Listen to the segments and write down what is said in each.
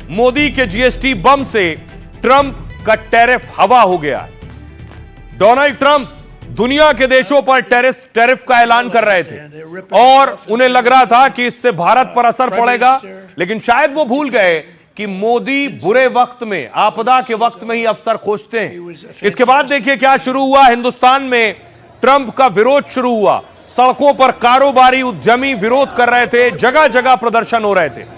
मोदी के जीएसटी बम से ट्रंप का टैरिफ हवा हो गया। डोनाल्ड ट्रंप दुनिया के देशों पर टैरिफ का ऐलान कर रहे थे और उन्हें लग रहा था कि इससे भारत पर असर पड़ेगा, लेकिन शायद वो भूल गए कि मोदी बुरे वक्त में, आपदा के वक्त में ही अवसर खोजते हैं। इसके बाद देखिए क्या शुरू हुआ। हिंदुस्तान में ट्रंप का विरोध शुरू हुआ। सड़कों पर कारोबारी उद्यमी विरोध कर रहे थे, जगह जगह प्रदर्शन हो रहे थे।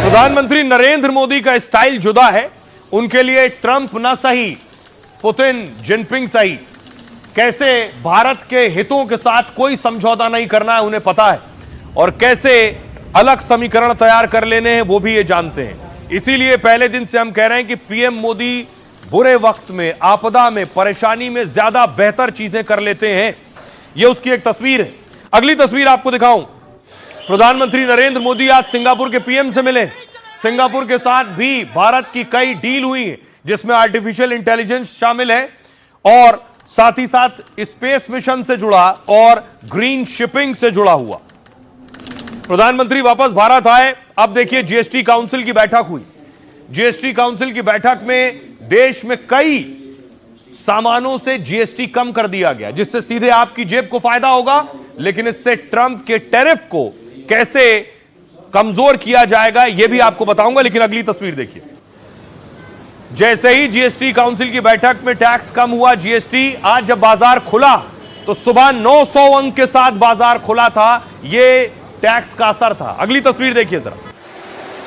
प्रधानमंत्री नरेंद्र मोदी का स्टाइल जुदा है। उनके लिए ट्रंप ना सही, पुतिन, जिनपिंग सही। कैसे भारत के हितों के साथ कोई समझौता नहीं करना है उन्हें पता है, और कैसे अलग समीकरण तैयार कर लेने हैं वो भी ये जानते हैं। इसीलिए पहले दिन से हम कह रहे हैं कि पीएम मोदी बुरे वक्त में, आपदा में, परेशानी में ज्यादा बेहतर चीजें कर लेते हैं। यह उसकी एक तस्वीर है। अगली तस्वीर आपको दिखाऊं। प्रधानमंत्री नरेंद्र मोदी आज सिंगापुर के पीएम से मिले। सिंगापुर के साथ भी भारत की कई डील हुई है, जिसमें आर्टिफिशियल इंटेलिजेंस शामिल है और साथ ही साथ स्पेस मिशन से जुड़ा और ग्रीन शिपिंग से जुड़ा हुआ। प्रधानमंत्री वापस भारत आए। अब देखिए जीएसटी काउंसिल की बैठक हुई। जीएसटी काउंसिल की बैठक में देश में कई सामानों से जीएसटी कम कर दिया गया, जिससे सीधे आपकी जेब को फायदा होगा, लेकिन इससे ट्रंप के टैरिफ को कैसे कमजोर किया जाएगा यह भी आपको बताऊंगा। लेकिन अगली तस्वीर देखिए। जैसे ही जीएसटी काउंसिल की बैठक में टैक्स कम हुआ, जीएसटी, आज जब बाजार खुला तो सुबह 900 अंक के साथ बाजार खुला था। यह टैक्स का असर था। अगली तस्वीर देखिए जरा।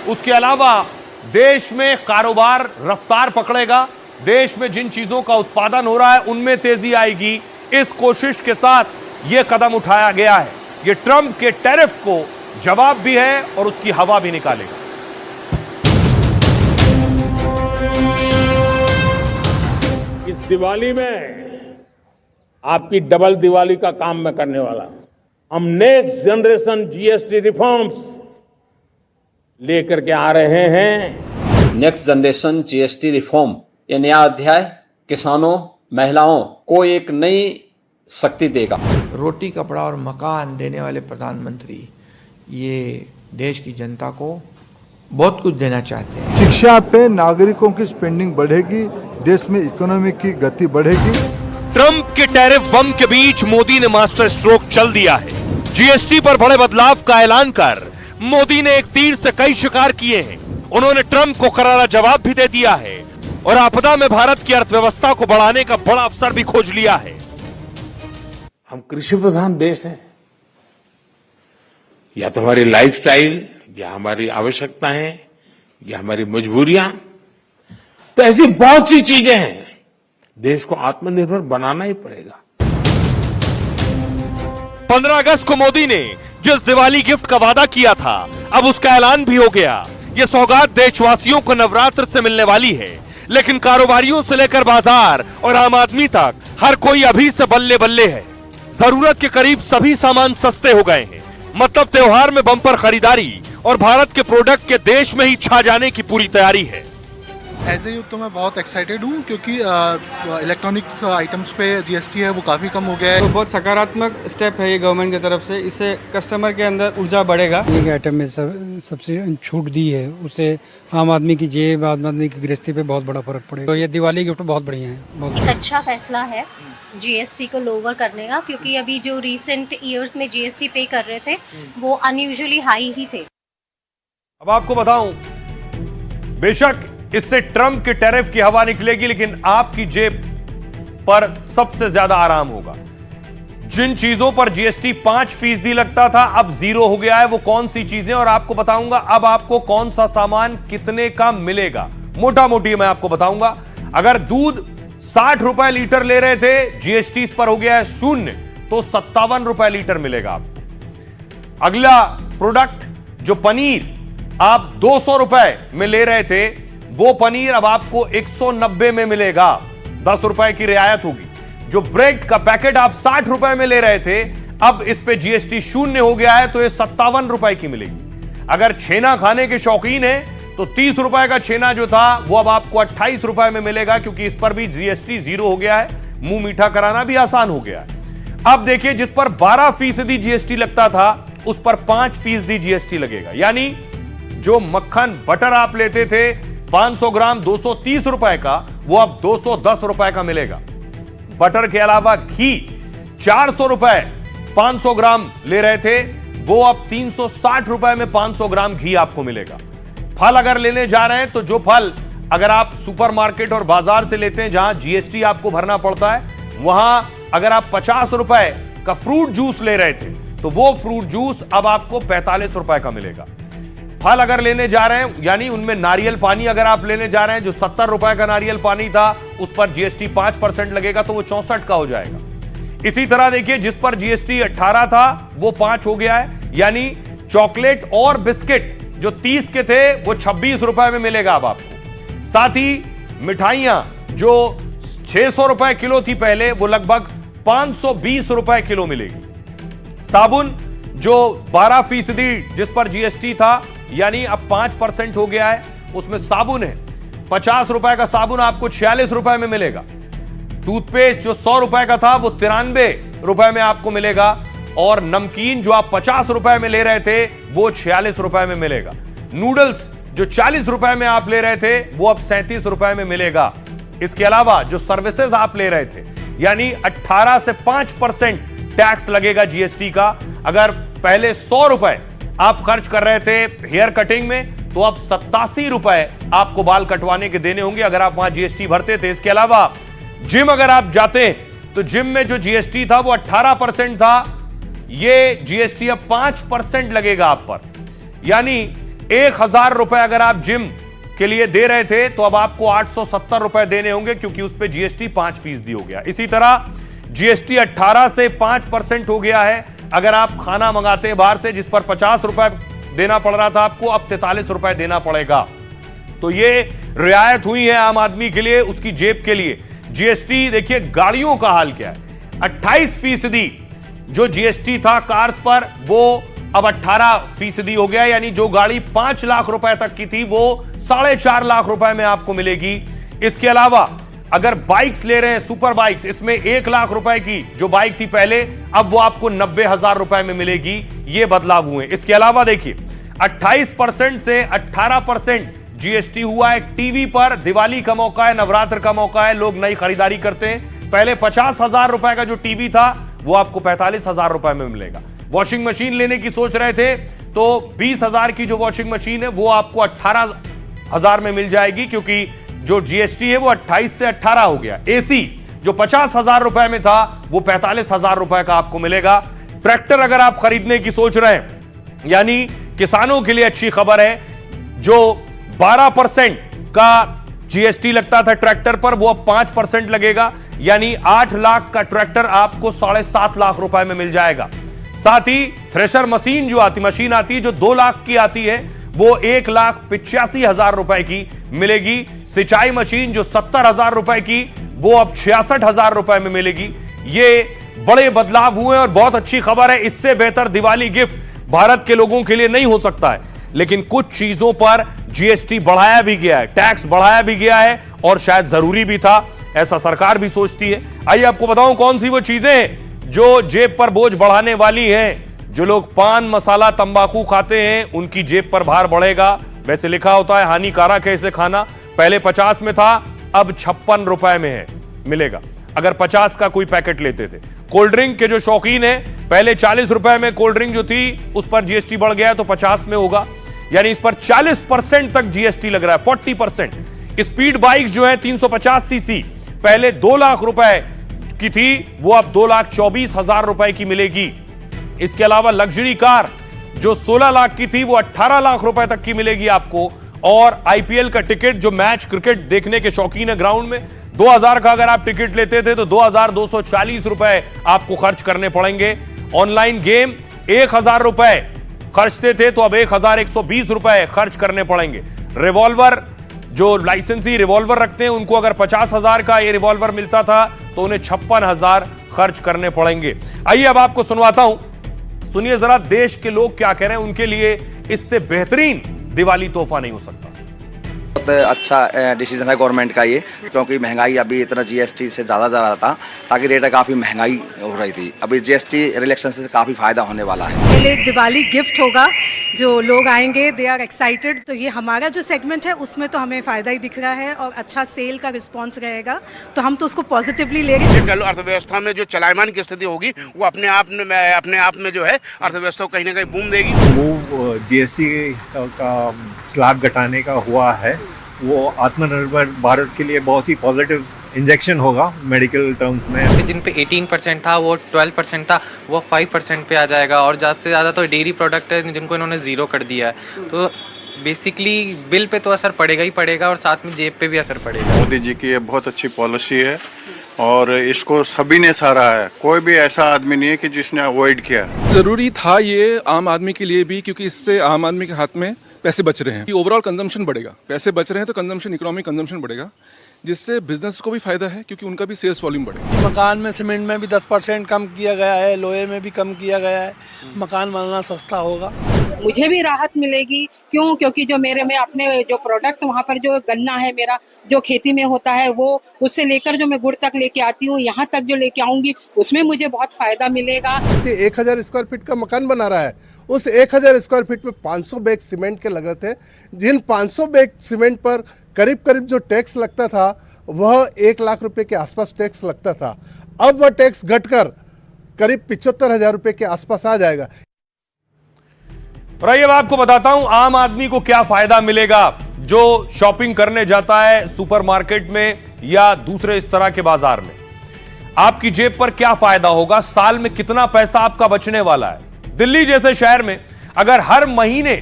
उसके अलावा देश में कारोबार रफ्तार पकड़ेगा। देश में जिन चीजों का उत्पादन हो रहा है उनमें तेजी आएगी। इस कोशिश के साथ यह कदम उठाया गया है। यह ट्रंप के टैरिफ को जवाब भी है और उसकी हवा भी निकालेगा। इस दिवाली में आपकी डबल दिवाली का काम मैं करने वाला हूं। हम नेक्स्ट जनरेशन जीएसटी रिफॉर्म्स लेकर के आ रहे हैं। नेक्स्ट जनरेशन जीएसटी रिफॉर्म, ये नया अध्याय किसानों, महिलाओं को एक नई शक्ति देगा। रोटी, कपड़ा और मकान देने वाले प्रधानमंत्री ये देश की जनता को बहुत कुछ देना चाहते हैं। शिक्षा पे नागरिकों की स्पेंडिंग बढ़ेगी, देश में इकोनॉमी की गति बढ़ेगी। ट्रंप के टैरिफ बम के बीच मोदी ने मास्टर स्ट्रोक चल दिया है। जीएसटी पर बड़े बदलाव का ऐलान कर मोदी ने एक तीर से कई शिकार किए हैं। उन्होंने ट्रंप को करारा जवाब भी दे दिया है और आपदा में भारत की अर्थव्यवस्था को बढ़ाने का बड़ा अवसर भी खोज लिया है। हम कृषि प्रधान देश हैं। या तो हमारी लाइफस्टाइल, या हमारी आवश्यकताएं, या हमारी मजबूरियां, तो ऐसी बहुत सी चीजें हैं। देश को आत्मनिर्भर बनाना ही पड़ेगा। 15 अगस्त को मोदी ने जिस दिवाली गिफ्ट का वादा किया था, अब उसका ऐलान भी हो गया। यह सौगात देशवासियों को नवरात्र से मिलने वाली है, लेकिन कारोबारियों से लेकर बाजार और आम आदमी तक हर कोई अभी से बल्ले बल्ले है। जरूरत के करीब सभी सामान सस्ते हो गए हैं। मतलब त्योहार में बम्पर खरीदारी और भारत के प्रोडक्ट के देश में ही छा जाने की पूरी तैयारी है। एज ए यूथ तो मैं बहुत एक्साइटेड हूँ, क्योंकि इलेक्ट्रॉनिक्स आइटम्स पे जीएसटी है वो काफ़ी कम हो गया है। तो बहुत सकारात्मक स्टेप है ये गवर्नमेंट की तरफ से। इससे कस्टमर के अंदर ऊर्जा बढ़ेगा। एक आइटम में सबसे छूट दी है, उससे आम आदमी की जेब, आम आदमी की गृहस्थी पे बहुत बड़ा फर्क पड़ेगा। तो ये दिवाली गिफ्ट बहुत बढ़िया है। बहुत अच्छा फैसला है जीएसटी को लोअर करने का, क्योंकि अभी जो रिसेंट ईयर्स में जीएसटी पे कर रहे थे वो अनयूजुअली हाई ही थे। अब आपको बताऊं, बेशक इससे ट्रंप के टैरिफ की हवा निकलेगी, लेकिन आपकी जेब पर सबसे ज्यादा आराम होगा। जिन चीजों पर जीएसटी 5% लगता था, अब 0 हो गया है। वो कौन सी चीजें, और आपको बताऊंगा अब आपको कौन सा सामान कितने का मिलेगा। मोटा मोटी मैं आपको बताऊंगा। अगर दूध 60 रुपए लीटर ले रहे थे, जीएसटी इस पर हो गया है 0, तो 57 रुपए लीटर मिलेगा आपको। अगला प्रोडक्ट, जो पनीर आप 200 रुपए में ले रहे थे, वो पनीर अब आपको 190 में मिलेगा। 10 रुपए की रियायत होगी। जो ब्रेड का पैकेट आप 60 रुपए में ले रहे थे, अब इस पे जीएसटी शून्य हो गया है तो ये 57 रुपए की मिलेगी। अगर छेना खाने के शौकीन है तो 30 रुपए का छेना जो था वो अब आपको 28 रुपए में मिलेगा, क्योंकि इस पर भी जीएसटी जीरो हो गया है, मुंह मीठा कराना भी आसान हो गया है। अब देखिए, जिस पर 12% जीएसटी लगता था उस पर 5% जीएसटी लगेगा, यानी जो मक्खन बटर आप लेते थे 500 ग्राम 230 रुपए का, वो अब 210 रुपए का मिलेगा। बटर के अलावा घी 400 रुपए 500 ग्राम ले रहे थे, वो अब 360 रुपए में 500 ग्राम घी आपको मिलेगा। फल अगर लेने जा रहे हैं तो जो फल अगर आप सुपरमार्केट और बाजार से लेते हैं जहां जीएसटी आपको भरना पड़ता है, वहां अगर आप 50 रुपए का फ्रूट जूस ले रहे थे तो वो फ्रूट जूस अब आपको 45 रुपए का मिलेगा। फल अगर लेने जा रहे हैं, यानी उनमें नारियल पानी अगर आप लेने जा रहे हैं, जो 70 रुपए का नारियल पानी था उस पर जीएसटी 5% लगेगा तो वो 64 का हो जाएगा। इसी तरह देखिए, जिस पर जीएसटी 18 था वो 5 हो गया है, यानी चॉकलेट और बिस्किट जो 30 के थे वो 26 रुपए में मिलेगा अब आपको। साथ ही मिठाइयां जो 600 रुपए किलो थी पहले, वो लगभग 520 रुपए किलो मिलेगी। साबुन जो 12% जिस पर जीएसटी था, यानी अब 5% हो गया है, उसमें साबुन है 50 रुपए का साबुन आपको 46 रुपए में मिलेगा। टूथपेस्ट जो 100 रुपए का था वो 93 रुपए में आपको मिलेगा, और नमकीन जो आप 50 रुपए में ले रहे थे वो 46 रुपए में मिलेगा। नूडल्स जो 40 रुपए में आप ले रहे थे वो अब 37 रुपए में मिलेगा। इसके अलावा जो सर्विसेज आप ले रहे थे, यानी 18 से 5% टैक्स लगेगा जीएसटी का। अगर पहले 100 रुपए आप खर्च कर रहे थे हेयर कटिंग में, तो अब 87 रुपए आपको बाल कटवाने के देने होंगे अगर आप वहां जीएसटी भरते थे। इसके अलावा जिम अगर आप जाते तो जिम में जो जीएसटी था वो 18% था, ये जीएसटी अब 5% लगेगा आप पर, यानी 1000 रुपए अगर आप जिम के लिए दे रहे थे तो अब आपको 870 रुपए देने होंगे, क्योंकि उस पर जीएसटी 5% हो गया। इसी तरह जीएसटी 18 से 5% हो गया है अगर आप खाना मंगाते हैं बाहर से, जिस पर 50 रुपए देना पड़ रहा था आपको, अब 43 रुपए देना पड़ेगा। तो ये रियायत हुई है आम आदमी के लिए, उसकी जेब के लिए। जीएसटी देखिए, गाड़ियों का हाल क्या है। 28% जो जीएसटी था कार्स पर, वो अब 18% हो गया, यानी जो गाड़ी 5 लाख रुपए तक की थी वो 4.5 लाख रुपए में आपको मिलेगी। इसके अलावा अगर बाइक्स ले रहे हैं, सुपर बाइक्स, इसमें 1 लाख रुपए की जो बाइक थी पहले, अब वो आपको 90,000 रुपए में मिलेगी। ये बदलाव हुए। इसके अलावा देखिए, 28% से 18% जीएसटी हुआ है टीवी पर। दिवाली का मौका है, नवरात्र का मौका है, लोग नई खरीदारी करते हैं। पहले 50,000 रुपए का जो टीवी था वो आपको 45,000 रुपए में मिलेगा। वॉशिंग मशीन लेने की सोच रहे थे तो 20,000 की जो वॉशिंग मशीन है वो आपको 18,000 में मिल जाएगी, क्योंकि जो जीएसटी है वो 28 से 18 हो गया। एसी जो 50,000 रुपए में था वो 45,000 रुपए का आपको मिलेगा। ट्रैक्टर अगर आप खरीदने की सोच रहे हैं, यानी किसानों के लिए अच्छी खबर है, जो 12% का जीएसटी लगता था ट्रैक्टर पर वो अब 5% लगेगा, यानी 8 लाख का ट्रैक्टर आपको 7.5 लाख रुपए में मिल जाएगा। साथ ही थ्रेशर मशीन जो मशीन आती है जो 2 लाख की आती है वो 1,85,000 रुपए की मिलेगी। सिंचाई मशीन जो 70,000 रुपए की वो अब 66,000 रुपए में मिलेगी। ये बड़े बदलाव हुए और बहुत अच्छी खबर है। इससे बेहतर दिवाली गिफ्ट भारत के लोगों के लिए नहीं हो सकता है, लेकिन कुछ चीजों पर जीएसटी बढ़ाया भी गया है, टैक्स बढ़ाया भी गया है, और शायद जरूरी भी था, ऐसा सरकार भी सोचती है। आइए आपको बताऊं कौन सी वो चीजें जो जेब पर बोझ बढ़ाने वाली हैं। जो लोग पान मसाला तंबाकू खाते हैं उनकी जेब पर भार बढ़ेगा। वैसे लिखा होता है हानिकारक है इसे खाना, पहले 50 में था, अब 56 रुपए में है मिलेगा अगर 50 का कोई पैकेट लेते थे। कोल्ड ड्रिंक के जो शौकीन है, पहले 40 रुपए में कोल्ड ड्रिंक जो थी उस पर जीएसटी बढ़ गया है तो 50 में होगा, यानी इस पर 40% तक जीएसटी लग रहा है, 40%। स्पीड बाइक जो है 350 सीसी, पहले 2 लाख रुपए की थी वो अब 2,24,000 रुपए की मिलेगी। इसके अलावा लग्जरी कार जो 16 लाख की थी वो 18 लाख रुपए तक की मिलेगी आपको। और आईपीएल का टिकट जो मैच क्रिकेट देखने के शौकीन है ग्राउंड में, 2000 का अगर आप टिकट लेते थे तो 2,240 रुपए आपको खर्च करने पड़ेंगे। ऑनलाइन गेम 1,000 रुपए खर्चते थे तो अब 1,120 रुपए खर्च करने पड़ेंगे। रिवॉल्वर जो लाइसेंसी रिवॉल्वर रखते हैं उनको अगर 50,000 का ये रिवॉल्वर मिलता था तो उन्हें 56,000 खर्च करने पड़ेंगे। आइए अब आपको सुनवाता हूं, सुनिए जरा देश के लोग क्या कह रहे हैं। उनके लिए इससे बेहतरीन दिवाली तोहफा नहीं हो सकता। बहुत अच्छा डिसीजन है गवर्नमेंट का ये, क्योंकि महंगाई अभी इतना जीएसटी से ज़्यादा जा रहा था, ताकि रेट काफ़ी महंगाई हो रही थी। अभी जीएसटी रिलेक्शन से काफ़ी फायदा होने वाला है। पहले एक दिवाली गिफ्ट होगा, जो लोग आएंगे दे आर एक्साइटेड। तो ये हमारा जो सेगमेंट है उसमें तो हमें फ़ायदा ही दिख रहा है और अच्छा सेल का रिस्पॉन्स रहेगा, तो हम तो उसको पॉजिटिवली ले रहे हैं। अर्थव्यवस्था में जो चलायमान की स्थिति होगी वो अपने आप में जो है अर्थव्यवस्था को कहीं ना कहीं बूम देगी। मूव जीएसटी का स्लैब घटाने का हुआ है, वो आत्मनिर्भर भारत के लिए बहुत ही पॉजिटिव इंजेक्शन होगा मेडिकल टर्म्स में। जिन पे 18% था वो 12% था, वो 5% पे आ जाएगा। और ज़्यादा से ज़्यादा तो डेयरी प्रोडक्ट है जिनको इन्होंने ज़ीरो कर दिया है। तो बेसिकली बिल पे तो असर पड़ेगा ही पड़ेगा और साथ में जेब पे भी असर पड़ेगा। मोदी जी की ये बहुत अच्छी पॉलिसी है और इसको सभी ने सराहा है। कोई भी ऐसा आदमी नहीं है कि जिसने अवॉइड किया। ज़रूरी था ये आम आदमी के लिए भी, क्योंकि इससे आम आदमी के हाथ में पैसे बच रहे हैं। ओवरऑल कंजम्पशन बढ़ेगा, पैसे बच रहे हैं तो कंजम्पशन, इकोनॉमिक कंजम्पशन बढ़ेगा, जिससे बिजनेस को भी फायदा है क्योंकि उनका भी सेल्स वॉल्यूम बढ़ेगा। मकान में सीमेंट में भी 10% कम किया गया है, लोहे में भी कम किया गया है, मकान बनाना सस्ता होगा। मुझे भी राहत मिलेगी, क्यों? क्योंकि जो मेरे में अपने जो प्रोडक्ट वहाँ पर जो गन्ना है मेरा जो खेती में होता है, वो उससे लेकर जो मैं गुड़ तक लेके आती हूँ, यहाँ तक जो लेके आऊंगी, उसमें मुझे बहुत फायदा मिलेगा। 1000 स्क्वायर फीट का मकान बना रहा है, उस 1000 स्क्वायर फीट पे 500 बैग सीमेंट के लग रहे थे। जिन 500 बैग सीमेंट पर करीब करीब जो टैक्स लगता था वह 1 लाख रुपए के आसपास टैक्स लगता था। अब वह टैक्स घटकर करीब 75,000 रुपए के आसपास आ जाएगा। और आइए मैं आपको बताता हूं आम आदमी को क्या फायदा मिलेगा जो शॉपिंग करने जाता है सुपरमार्केट में या दूसरे इस तरह के बाजार में। आपकी जेब पर क्या फायदा होगा, साल में कितना पैसा आपका बचने वाला है। दिल्ली जैसे शहर में अगर हर महीने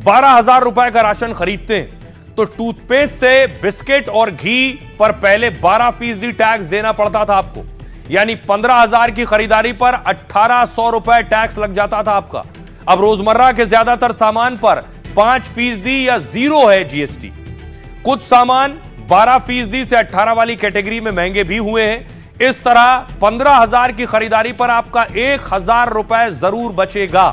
12,000 रुपए का राशन खरीदते हैं तो टूथपेस्ट से बिस्किट और घी पर पहले 12% टैक्स देना पड़ता था आपको, यानी 15,000 की खरीदारी पर 1,800 रुपए टैक्स लग जाता था आपका। अब रोजमर्रा के ज्यादातर सामान पर 5% या 0 है जीएसटी। कुछ सामान 12% से 18 वाली कैटेगरी में महंगे भी हुए हैं। इस तरह 15,000 की खरीदारी पर आपका 1,000 रुपए जरूर बचेगा,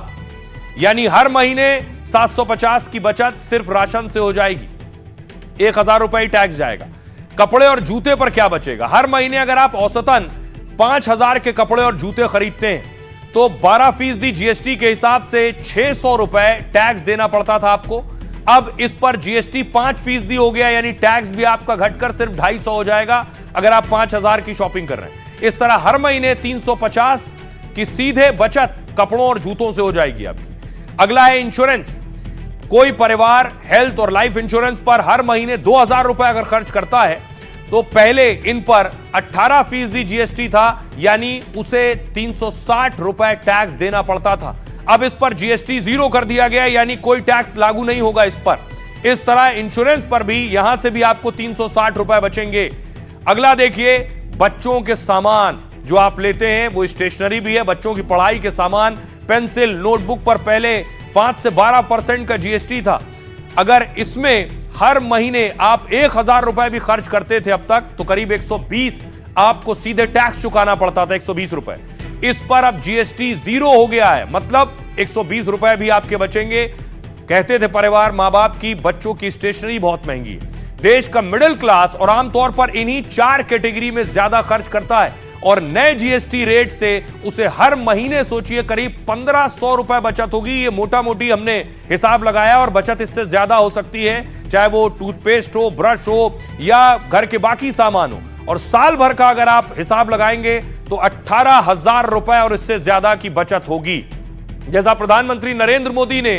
यानी हर महीने 750 की बचत सिर्फ राशन से हो जाएगी। 1,000 रुपए ही टैक्स जाएगा। कपड़े और जूते पर क्या बचेगा? हर महीने अगर आप औसतन 5,000 के कपड़े और जूते खरीदते हैं तो 12% जीएसटी के हिसाब से 600 रुपए टैक्स देना पड़ता था आपको। अब इस पर जीएसटी 5% हो गया, यानी टैक्स भी आपका घटकर सिर्फ 250 हो जाएगा अगर आप 5,000 की शॉपिंग कर रहे हैं। इस तरह हर महीने 350 की सीधे बचत कपड़ों और जूतों से हो जाएगी आपकी। अगला है इंश्योरेंस। कोई परिवार हेल्थ और लाइफ इंश्योरेंस पर हर महीने 2,000 रुपए अगर खर्च करता है तो पहले इन पर 18% जीएसटी था, यानी उसे 360 रुपए टैक्स देना पड़ता था। अब इस पर जीएसटी 0 कर दिया गया, यानी कोई टैक्स लागू नहीं होगा इस पर। इस तरह इंश्योरेंस पर भी यहां से भी आपको 360 रुपए बचेंगे। अगला देखिए, बच्चों के सामान जो आप लेते हैं वो स्टेशनरी भी है, बच्चों की पढ़ाई के सामान, पेंसिल, नोटबुक पर पहले 5 से 12% का जीएसटी था। अगर इसमें हर महीने आप 1,000 रुपए भी खर्च करते थे अब तक तो करीब 120 आपको सीधे टैक्स चुकाना पड़ता था, 120 रुपए। इस पर अब जीएसटी 0 हो गया है, मतलब 120 रुपए भी आपके बचेंगे। कहते थे परिवार, मां बाप की बच्चों की स्टेशनरी बहुत महंगी है। देश का मिडिल क्लास और आमतौर पर इन्हीं 4 कैटेगरी में ज्यादा खर्च करता है और नए जीएसटी रेट से उसे हर महीने सोचिए करीब 1,500 रुपए बचत होगी। ये मोटा मोटी हमने हिसाब लगाया और बचत इससे ज्यादा हो सकती है, चाहे वो टूथपेस्ट हो, ब्रश हो या घर के बाकी सामान हो। और साल भर का अगर आप हिसाब लगाएंगे तो 18,000 रुपए और इससे ज्यादा की बचत होगी। जैसा प्रधानमंत्री नरेंद्र मोदी ने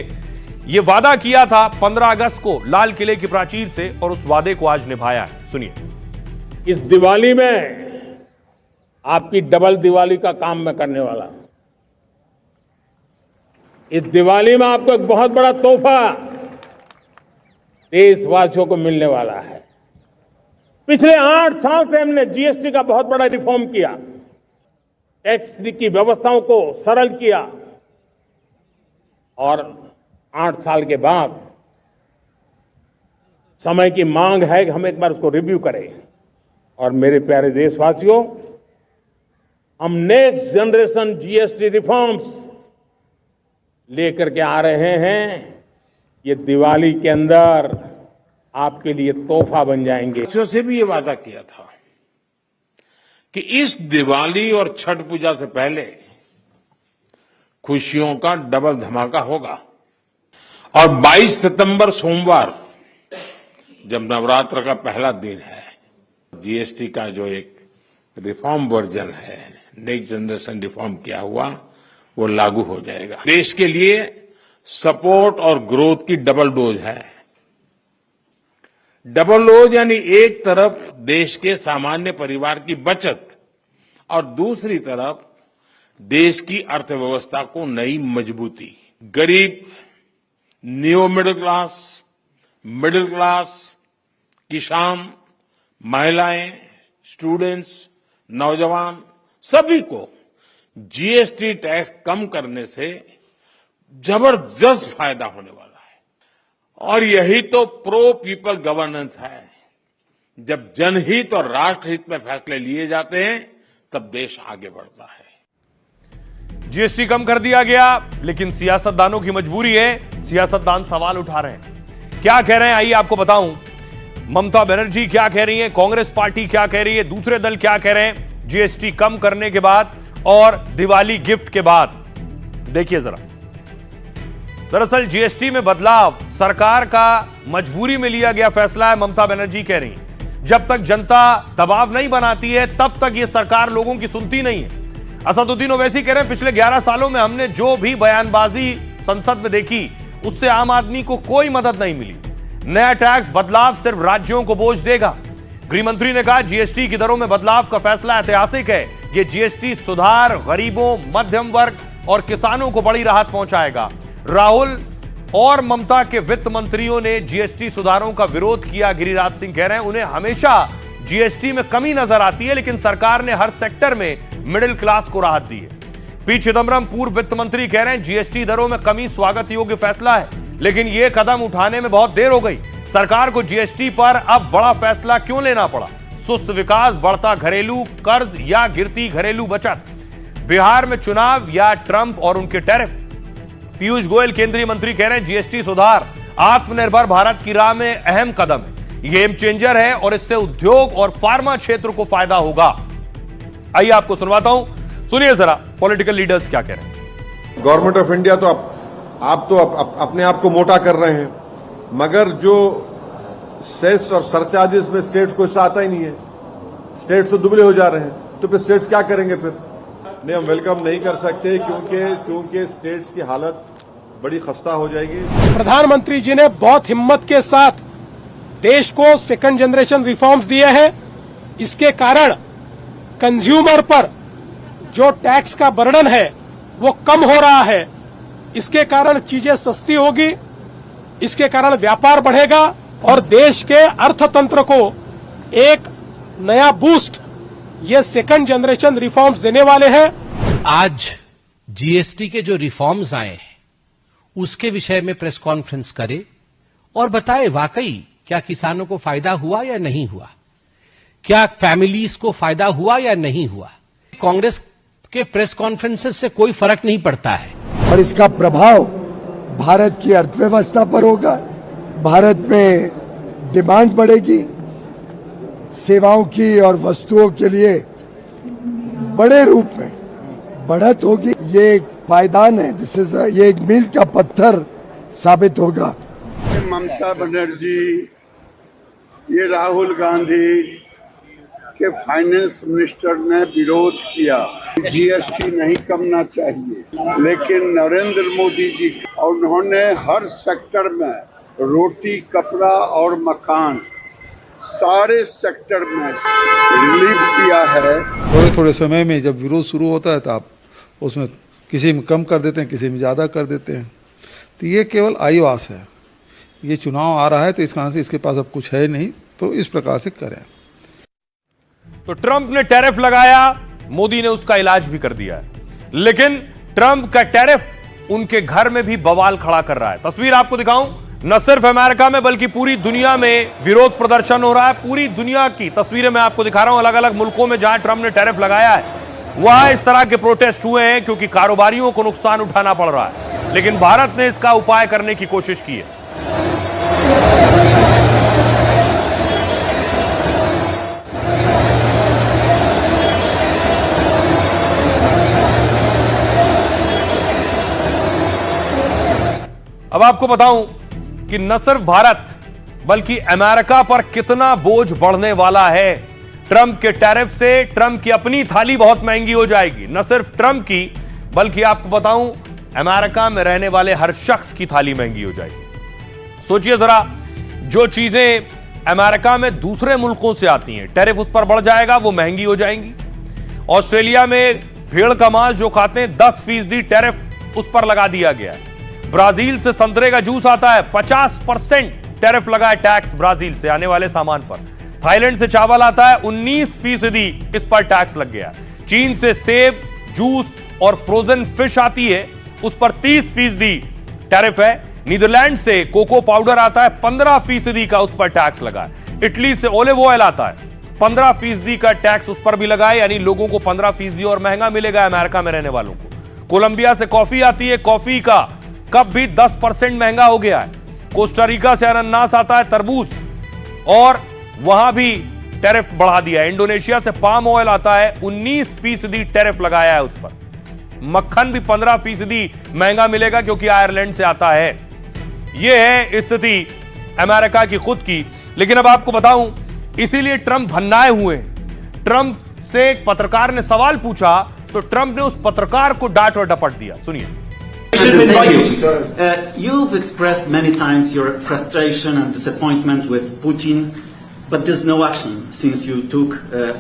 यह वादा किया था 15 अगस्त को लाल किले की प्राचीर से, और उस वादे को आज निभाया है। सुनिए। इस दिवाली में आपकी डबल दिवाली का काम मैं करने वाला हूं। इस दिवाली में आपको एक बहुत बड़ा तोहफा देशवासियों को मिलने वाला है। पिछले 8 साल से हमने जीएसटी का बहुत बड़ा रिफॉर्म किया, टैक्स की व्यवस्थाओं को सरल किया, और 8 साल के बाद समय की मांग है कि हम एक बार उसको रिव्यू करें। और मेरे प्यारे देशवासियों, हम नेक्स्ट जनरेशन जीएसटी रिफॉर्म्स लेकर के आ रहे हैं। ये दिवाली के अंदर आपके लिए तोहफा बन जाएंगे। से भी ये वादा किया था कि इस दिवाली और छठ पूजा से पहले खुशियों का डबल धमाका होगा। और 22 सितंबर सोमवार, जब नवरात्र का पहला दिन है, जीएसटी का जो एक रिफॉर्म वर्जन है, नेक्स्ट जनरेशन रिफॉर्म किया हुआ, वो लागू हो जाएगा। देश के लिए सपोर्ट और ग्रोथ की डबल डोज है। डबल डोज यानी एक तरफ देश के सामान्य परिवार की बचत और दूसरी तरफ देश की अर्थव्यवस्था को नई मजबूती। गरीब, न्यू मिडिल क्लास, किसान, महिलाएं, स्टूडेंट्स, नौजवान, सभी को जीएसटी टैक्स कम करने से जबरदस्त फायदा होने वाला है। और यही तो प्रो पीपल गवर्नेंस है। जब जनहित और राष्ट्रहित में फैसले लिए जाते हैं, तब देश आगे बढ़ता है। जीएसटी कम कर दिया गया, लेकिन सियासतदानों की मजबूरी है। सियासतदान सवाल उठा रहे हैं। क्या कह रहे हैं, आइए आपको बताऊं। ममता बनर्जी क्या कह रही है, कांग्रेस पार्टी क्या कह रही है, दूसरे दल क्या कह रहे हैं जीएसटी कम करने के बाद और दिवाली गिफ्ट के बाद। देखिए जरा। दरअसल जीएसटी में बदलाव सरकार का मजबूरी में लिया गया फैसला है, ममता बनर्जी कह रही हैं। जब तक जनता दबाव नहीं बनाती है, तब तक यह सरकार लोगों की सुनती नहीं है। असदुद्दीन ओवैसी कह रहे हैं, पिछले 11 सालों में हमने जो भी बयानबाजी संसद में देखी, उससे आम आदमी को कोई मदद नहीं मिली। नया टैक्स बदलाव सिर्फ राज्यों को बोझ देगा। गृह मंत्री ने कहा, जीएसटी की दरों में बदलाव का फैसला ऐतिहासिक है। यह जीएसटी सुधार गरीबों, मध्यम वर्ग और किसानों को बड़ी राहत पहुंचाएगा। राहुल और ममता के वित्त मंत्रियों ने जीएसटी सुधारों का विरोध किया। गिरिराज सिंह कह रहे हैं, उन्हें हमेशा जीएसटी में कमी नजर आती है, लेकिन सरकार ने हर सेक्टर में मिडिल क्लास को राहत दी है। पी चिदम्बरम पूर्व वित्त मंत्री कह रहे हैं, जीएसटी दरों में कमी स्वागत योग्य फैसला है, लेकिन यह कदम उठाने में बहुत देर हो गई। सरकार को जीएसटी पर अब बड़ा फैसला क्यों लेना पड़ा? सुस्त विकास, बढ़ता घरेलू कर्ज या गिरती घरेलू बचत? बिहार में चुनाव या ट्रंप और उनके टैरिफ? पीयूष गोयल केंद्रीय मंत्री कह रहे हैं, जीएसटी सुधार आत्मनिर्भर भारत की राह में अहम कदम है, गेम चेंजर है और इससे उद्योग और फार्मा क्षेत्र को फायदा होगा। आइए आपको सुनवाता हूं, सुनिए जरा पॉलिटिकल लीडर्स क्या कह रहे हैं। गवर्नमेंट ऑफ इंडिया तो आप तो अपने आप को मोटा कर रहे हैं, मगर जो सेस और सरचार्जेस में स्टेट को हिस्सा आता ही नहीं है। स्टेट्स तो दुबले हो जा रहे हैं, तो फिर स्टेट्स क्या करेंगे? फिर नहीं, हम वेलकम नहीं कर सकते, क्योंकि स्टेट्स की हालत बड़ी खस्ता हो जाएगी। प्रधानमंत्री जी ने बहुत हिम्मत के साथ देश को सेकंड जनरेशन रिफॉर्म्स दिए हैं। इसके कारण कंज्यूमर पर जो टैक्स का बर्डन है वो कम हो रहा है। इसके कारण चीजें सस्ती होगी, इसके कारण व्यापार बढ़ेगा और देश के अर्थतंत्र को एक नया बूस्ट ये सेकंड जनरेशन रिफॉर्म्स देने वाले हैं। आज जीएसटी के जो रिफॉर्म्स आए हैं उसके विषय में प्रेस कॉन्फ्रेंस करे और बताए वाकई क्या किसानों को फायदा हुआ या नहीं हुआ, क्या फैमिलीज को फायदा हुआ या नहीं हुआ। कांग्रेस के प्रेस कॉन्फ्रेंसेस से कोई फर्क नहीं पड़ता है और इसका प्रभाव भारत की अर्थव्यवस्था पर होगा। भारत में डिमांड बढ़ेगी, सेवाओं की और वस्तुओं के लिए बड़े रूप में बढ़त होगी। ये एक पायदान है, ये एक मील का पत्थर साबित होगा। ममता बनर्जी, ये राहुल गांधी के फाइनेंस मिनिस्टर ने विरोध किया, जीएसटी नहीं करना चाहिए, लेकिन नरेंद्र मोदी जी और उन्होंने हर सेक्टर में रोटी, कपड़ा और मकान सारे सेक्टर में रिलीफ किया है। थोड़े समय में जब विरोध शुरू होता है तो आप उसमें किसी में कम कर देते हैं, किसी में ज़्यादा कर देते हैं। तो ये केवल आईवास है। ये चुनाव आ रहा है तो इस कारण से इसके पास अब कुछ है नहीं, तो इस प्रकार से करें। तो ट्रंप ने टैरिफ लगाया, मोदी ने उसका इलाज भी कर दिया है, लेकिन ट्रंप का टैरिफ उनके घर में भी बवाल खड़ा कर रहा है। तस्वीर आपको दिखाऊं, न सिर्फ अमेरिका में बल्कि पूरी दुनिया में विरोध प्रदर्शन हो रहा है। पूरी दुनिया की तस्वीरें मैं आपको दिखा रहा हूं, अलग अलग मुल्कों में जहां ट्रंप ने टैरिफ लगाया है। वहां इस तरह के प्रोटेस्ट हुए हैं क्योंकि कारोबारियों को नुकसान उठाना पड़ रहा है, लेकिन भारत ने इसका उपाय करने की कोशिश की है। अब आपको बताऊं कि न सिर्फ भारत बल्कि अमेरिका पर कितना बोझ बढ़ने वाला है ट्रंप के टैरिफ से। ट्रंप की अपनी थाली बहुत महंगी हो जाएगी। न सिर्फ ट्रंप की बल्कि आपको बताऊं अमेरिका में रहने वाले हर शख्स की थाली महंगी हो जाएगी। सोचिए जरा, जो चीजें अमेरिका में दूसरे मुल्कों से आती हैं टैरिफ उस पर बढ़ जाएगा, वो महंगी हो जाएंगी। ऑस्ट्रेलिया में भेड़ का मांस जो खाते हैं 10% टैरिफ उस पर लगा दिया गया है। ब्राजील से संतरे का जूस आता है, 50% टैरिफ लगा है टैक्स ब्राजील से आने वाले सामान पर। थाईलैंड से चावल आता है, 19% इस पर टैक्स लग गया है। चीन से सेब, जूस और फ्रोजन फिश आती है, उस पर 30% टैरिफ है। नीदरलैंड से कोको पाउडर आता है, 15% का उस पर टैक्स लगा है। इटली से ओलिव ऑयल आता है, 15% का टैक्स उस पर भी लगा है, यानी लोगों को 15% और महंगा मिलेगा अमेरिका में रहने वालों को। कोलंबिया से कॉफी आती है, कॉफी का कप भी 10% महंगा हो गया है। कोस्टारिका से अनानास आता है, तरबूज, और वहां भी टैरिफ बढ़ा दिया है। इंडोनेशिया से पाम ऑयल आता है, 19% टैरिफ लगाया है उस पर। मक्खन भी 15% महंगा मिलेगा क्योंकि आयरलैंड से आता है। यह है स्थिति अमेरिका की खुद की। लेकिन अब आपको बताऊं, इसीलिए ट्रंप भन्नाए हुए हैं। ट्रंप से एक पत्रकार ने सवाल पूछा तो ट्रंप ने उस पत्रकार को डांट और डपट दिया। सुनिए। You've expressed many times your frustration and disappointment with Putin, but there's no action since you took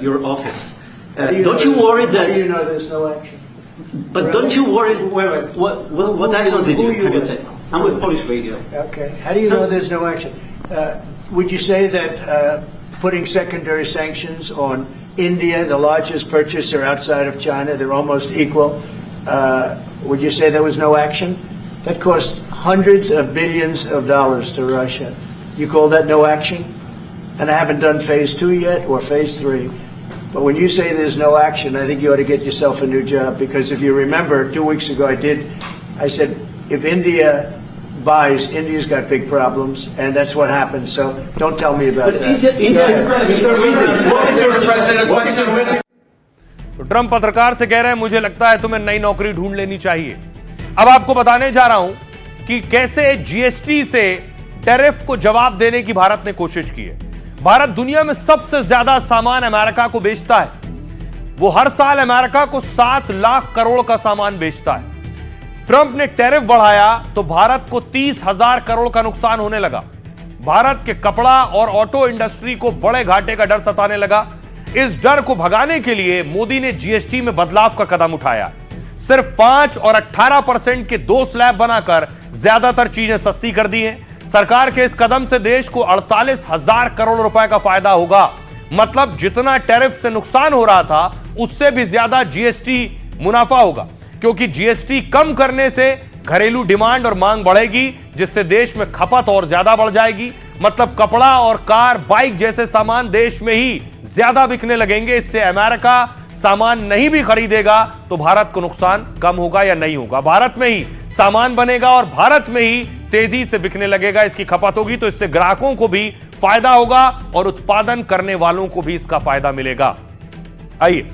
your office. Don't you worry that? How do you know there's no action? But don't you worry? Wait. What actions did you have you taken? I'm with Polish Radio. Okay. How do you know there's no action? Would you say that putting secondary sanctions on India, the largest purchaser outside of China, they're almost equal? Would you say there was no action? That cost hundreds of billions of dollars to Russia. You call that no action? And I haven't done phase 2 yet or phase 3. But when you say there's no action, I think you ought to get yourself a new job. Because if you remember, 2 weeks ago I said, if India buys, India's got big problems, and that's what happened. So don't tell me about that. तो Trump पत्रकार से कह रहे हैं, मुझे लगता है तुम्हें नई नौकरी ढूंढ लेनी चाहिए। अब आपको बताने जा रहा हूं कि कैसे जीएसटी से टैरिफ को जवाब देने की भारत ने कोशिश की है। भारत दुनिया में सबसे ज्यादा सामान अमेरिका को बेचता है। वो हर साल अमेरिका को 7 लाख करोड़ का सामान बेचता है। ट्रंप ने टैरिफ बढ़ाया तो भारत को 30,000 करोड़ का नुकसान होने लगा। भारत के कपड़ा और ऑटो इंडस्ट्री को बड़े घाटे का डर सताने लगा। इस डर को भगाने के लिए मोदी ने जीएसटी में बदलाव का कदम उठाया। सिर्फ 5 और 18% के 2 स्लैब बनाकर ज्यादातर चीजें सस्ती कर दी हैं। सरकार के इस कदम से देश को 48,000 करोड़ रुपए का फायदा होगा। मतलब जितना टैरिफ से नुकसान हो रहा था उससे भी ज्यादा जीएसटी मुनाफा होगा, क्योंकि जीएसटी कम करने से घरेलू डिमांड और मांग बढ़ेगी, जिससे देश में खपत और ज्यादा बढ़ जाएगी। मतलब कपड़ा और कार, बाइक जैसे सामान देश में ही ज्यादा बिकने लगेंगे। इससे अमेरिका सामान नहीं भी खरीदेगा तो भारत को नुकसान कम होगा या नहीं होगा। भारत में ही सामान बनेगा और भारत में ही तेजी से बिकने लगेगा, इसकी खपत होगी, तो इससे ग्राहकों को भी फायदा होगा और उत्पादन करने वालों को भी इसका फायदा मिलेगा। आइए,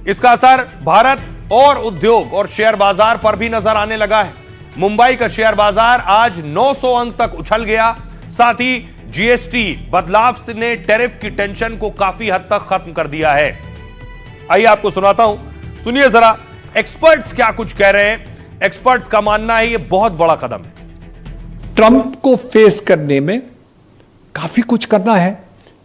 इसका असर भारत और उद्योग और शेयर बाजार पर भी नजर आने लगा है। मुंबई का शेयर बाजार आज 900 अंक तक उछल गया। साथ ही जीएसटी बदलाव ने टैरिफ की टेंशन को काफी हद तक खत्म कर दिया है। आइए आपको सुनाता हूं, सुनिए जरा एक्सपर्ट्स क्या कुछ कह रहे हैं। एक्सपर्ट्स का मानना है यह बहुत बड़ा कदम है। ट्रंप को फेस करने में काफी कुछ करना है।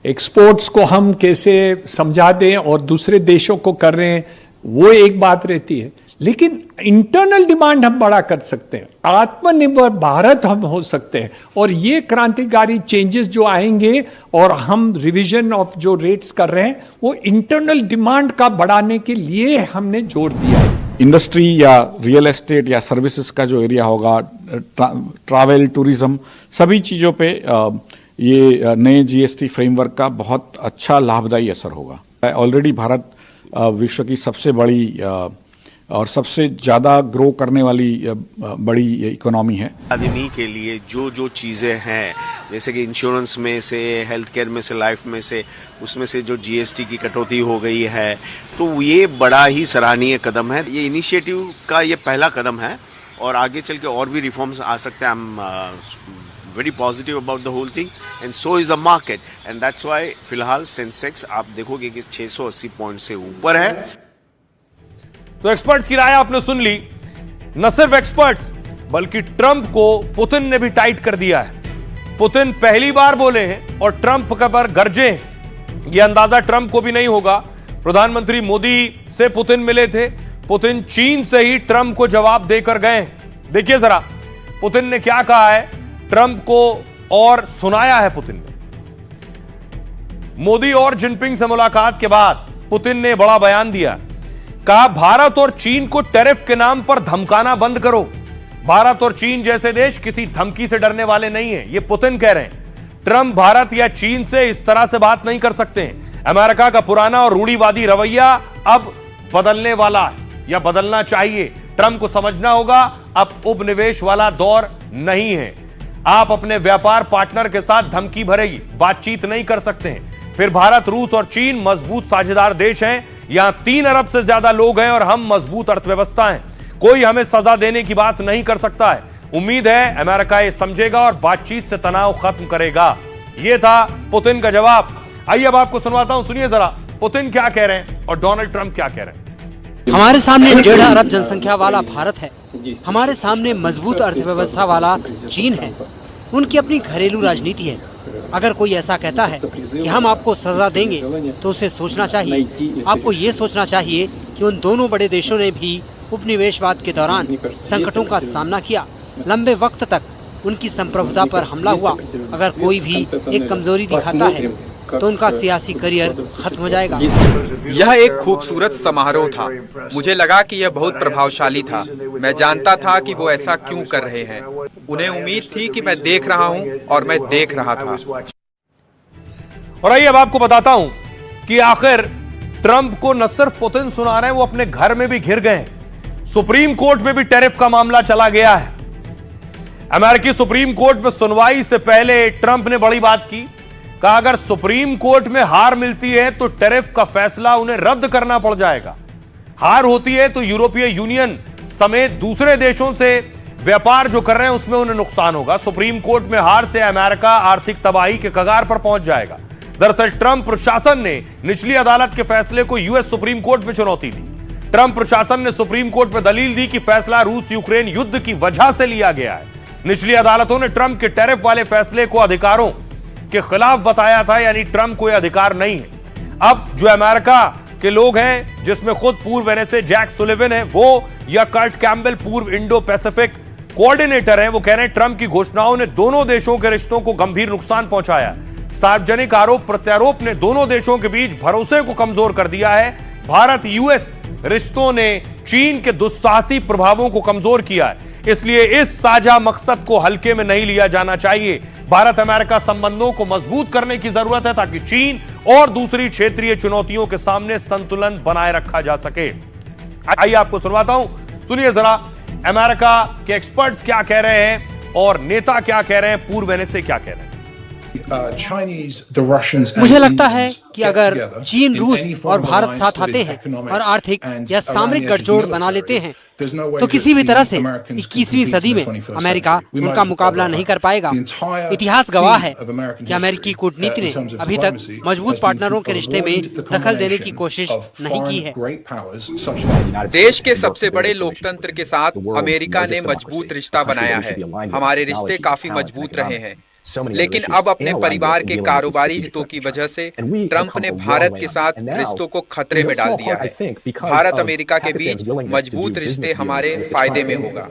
एक्सपोर्ट्स को हम कैसे समझा दें और दूसरे देशों को कर रहे हैं वो एक बात रहती है, लेकिन इंटरनल डिमांड हम बड़ा कर सकते हैं। आत्मनिर्भर भारत हम हो सकते हैं और ये क्रांतिकारी चेंजेस जो आएंगे और हम रिवीजन ऑफ जो रेट्स कर रहे हैं वो इंटरनल डिमांड का बढ़ाने के लिए हमने जोर दिया है। इंडस्ट्री या रियल एस्टेट या सर्विसेज का जो एरिया होगा, ट्रैवल, टूरिज्म, सभी चीज़ों पे ये नए जीएसटी फ्रेमवर्क का बहुत अच्छा लाभदायी असर होगा। ऑलरेडी भारत विश्व की सबसे बड़ी और सबसे ज़्यादा ग्रो करने वाली बड़ी इकोनॉमी है। आदमी के लिए जो जो चीज़ें हैं, जैसे कि इंश्योरेंस में से, हेल्थ केयर में से, लाइफ में से, उसमें से जो जीएसटी की कटौती हो गई है, तो ये बड़ा ही सराहनीय कदम है। ये इनिशिएटिव का ये पहला कदम है और आगे चल के और भी रिफॉर्म्स आ सकते हैं। I am very positive about the whole thing and so is the market and that's why फिलहाल सेंसेक्स आप देखोगे कि 680 पॉइंट से ऊपर है। तो एक्सपर्ट्स की राय आपने सुन ली। न सिर्फ एक्सपर्ट्स बल्कि ट्रंप को पुतिन ने भी टाइट कर दिया है। पुतिन पहली बार बोले हैं और ट्रंप का पर गरजे हैं। यह अंदाजा ट्रंप को भी नहीं होगा। प्रधानमंत्री मोदी से पुतिन मिले थे। पुतिन चीन से ही ट्रंप को जवाब देकर गए। देखिए जरा पुतिन ने क्या कहा है ट्रंप को और सुनाया है पुतिन ने। मोदी और जिनपिंग से मुलाकात के बाद पुतिन ने बड़ा बयान दिया। कहा भारत और चीन को टैरिफ के नाम पर धमकाना बंद करो। भारत और चीन जैसे देश किसी धमकी से डरने वाले नहीं है, ये पुतिन कह रहे हैं। ट्रंप भारत या चीन से इस तरह से बात नहीं कर सकते हैं। अमेरिका का पुराना और रूढ़िवादी रवैया अब बदलने वाला है या बदलना चाहिए। ट्रंप को समझना होगा अब उपनिवेश वाला दौर नहीं है। आप अपने व्यापार पार्टनर के साथ धमकी भरी बातचीत नहीं कर सकते हैं। फिर भारत, रूस और चीन मजबूत साझेदार देश हैं। यहां 3 अरब से ज्यादा लोग हैं और हम मजबूत अर्थव्यवस्था हैं। कोई हमें सजा देने की बात नहीं कर सकता है। उम्मीद है अमेरिका ये समझेगा और बातचीत से तनाव खत्म करेगा। यह था पुतिन का जवाब। आइए अब आपको सुनवाता हूं, सुनिए जरा पुतिन क्या कह रहे हैं और डोनाल्ड ट्रंप क्या कह रहे हैं। हमारे सामने 1.5 अरब जनसंख्या वाला भारत है। हमारे सामने मजबूत अर्थव्यवस्था वाला चीन है। उनकी अपनी घरेलू राजनीति है। अगर कोई ऐसा कहता है कि हम आपको सजा देंगे तो उसे सोचना चाहिए। आपको ये सोचना चाहिए कि उन दोनों बड़े देशों ने भी उपनिवेशवाद के दौरान संकटों का सामना किया। लंबे वक्त तक उनकी संप्रभुता पर हमला हुआ। अगर कोई भी एक कमजोरी दिखाता है तो उनका सियासी करियर खत्म हो जाएगा। यह एक खूबसूरत समारोह था। मुझे लगा कि यह बहुत प्रभावशाली था। मैं जानता था कि वो ऐसा क्यों कर रहे हैं। उन्हें उम्मीद थी कि मैं देख रहा हूं और मैं देख रहा था। और आइए अब आपको बताता हूं कि आखिर ट्रंप को न सिर्फ पुतिन सुना रहे हैं, वो अपने घर में भी घिर गए। सुप्रीम कोर्ट में भी टैरिफ का मामला चला गया है। अमेरिकी सुप्रीम कोर्ट में सुनवाई से पहले ट्रंप ने बड़ी बात की। कहा अगर सुप्रीम कोर्ट में हार मिलती है तो टैरिफ का फैसला उन्हें रद्द करना पड़ जाएगा। हार होती है तो यूरोपीय यूनियन समेत दूसरे देशों से व्यापार जो कर रहे हैं उसमें उन्हें नुकसान होगा। सुप्रीम कोर्ट में हार से अमेरिका आर्थिक तबाही के कगार पर पहुंच जाएगा। दरअसल ट्रंप प्रशासन ने निचली अदालत के फैसले को यूएस सुप्रीम कोर्ट में चुनौती दी। ट्रंप प्रशासन ने सुप्रीम कोर्ट में दलील दी कि फैसला रूस यूक्रेन युद्ध की वजह से लिया गया है। निचली अदालतों ने ट्रंप के टैरिफ वाले फैसले को अधिकारों के खिलाफ बताया था, यानी ट्रंप को यह अधिकार नहीं है। अब जो अमेरिका के लोग हैं, जिसमें खुद पूर्व एनएसए जैक सुलिवन है वो, या कर्ट कैम्बेल पूर्व इंडो पैसिफिक कोऑर्डिनेटर हैं, वो कह रहे हैं ट्रंप की घोषणाओं ने दोनों देशों के रिश्तों को गंभीर नुकसान पहुंचाया। सार्वजनिक आरोप प्रत्यारोप ने दोनों देशों के बीच भरोसे को कमजोर कर दिया है। भारत यूएस रिश्तों ने चीन के दुस्साहसी प्रभावों को कमजोर किया है। इसलिए इस साझा मकसद को हल्के में नहीं लिया जाना चाहिए। भारत अमेरिका संबंधों को मजबूत करने की जरूरत है ताकि चीन और दूसरी क्षेत्रीय चुनौतियों के सामने संतुलन बनाए रखा जा सके। आइए आपको सुनवाता हूं, सुनिए जरा अमेरिका के एक्सपर्ट्स क्या कह रहे हैं और नेता क्या कह रहे हैं, पूर्व एनएसए क्या कह रहे हैं। मुझे लगता है कि अगर चीन, रूस और भारत साथ आते हैं और आर्थिक या सामरिक गठजोड़ बना लेते हैं तो किसी भी तरह से 21वीं सदी में अमेरिका उनका मुकाबला नहीं कर पाएगा। इतिहास गवाह है कि अमेरिकी कूटनीति ने अभी तक मजबूत पार्टनरों के रिश्ते में दखल देने की कोशिश नहीं की है। देश के सबसे बड़े लोकतंत्र के साथ अमेरिका ने मजबूत रिश्ता बनाया है। हमारे रिश्ते काफी मजबूत रहे हैं, लेकिन अब अपने परिवार के कारोबारी हितों की वजह से ट्रंप ने भारत के साथ रिश्तों को खतरे में डाल दिया है। भारत अमेरिका के बीच मजबूत रिश्ते हमारे फायदे में होगा।